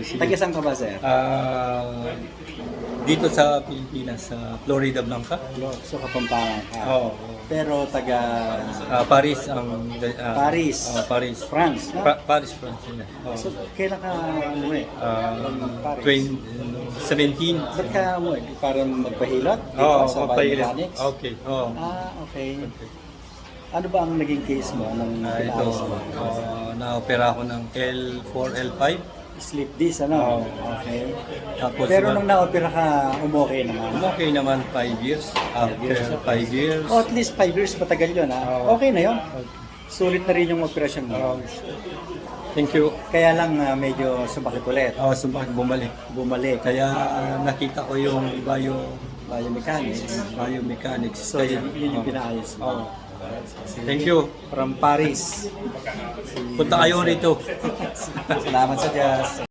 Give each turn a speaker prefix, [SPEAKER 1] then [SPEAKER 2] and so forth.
[SPEAKER 1] sige.
[SPEAKER 2] Taga saan ka ba, sir?
[SPEAKER 1] Dito sa Pilipinas, sa Florida Blanca.
[SPEAKER 2] So, Kapampangan ka.
[SPEAKER 1] Oo.
[SPEAKER 2] Pero taga
[SPEAKER 1] Paris ang
[SPEAKER 2] Paris.
[SPEAKER 1] Paris.
[SPEAKER 2] France, no?
[SPEAKER 1] Paris, France. Yun.
[SPEAKER 2] So, kailan ka umuwi? Paris.
[SPEAKER 1] 17.
[SPEAKER 2] Ba't ka umuwi? Para magpahilot? Dito
[SPEAKER 1] Oo,
[SPEAKER 2] sa
[SPEAKER 1] magpahilot.
[SPEAKER 2] biomechanics?
[SPEAKER 1] Okay. Oo.
[SPEAKER 2] Okay. Ano ba ang naging case mo? Anong
[SPEAKER 1] Ito,
[SPEAKER 2] pinaayos mo?
[SPEAKER 1] na-opera ako ng L4, L5.
[SPEAKER 2] Sleep disc, ano?
[SPEAKER 1] Oo.
[SPEAKER 2] Okay.
[SPEAKER 1] Tapos,
[SPEAKER 2] Pero nung na-opera ka, umokay naman?
[SPEAKER 1] okay naman 5 years. After 5 years.
[SPEAKER 2] Oh, at least 5 years, matagal yun, ha?
[SPEAKER 1] Oo.
[SPEAKER 2] Okay na yun. Sulit na rin yung operasyon mo.
[SPEAKER 1] Thank you.
[SPEAKER 2] Kaya lang medyo sumakit ulit.
[SPEAKER 1] Sumakit bumalik.
[SPEAKER 2] Bumalik.
[SPEAKER 1] Kaya nakita ko yung
[SPEAKER 2] Biomechanics.
[SPEAKER 1] biomechanics.
[SPEAKER 2] So, yun yung pinaayos mo.
[SPEAKER 1] Thank you.
[SPEAKER 2] From Paris.
[SPEAKER 1] Punta kayo rito.
[SPEAKER 2] Salamat sa Diyos.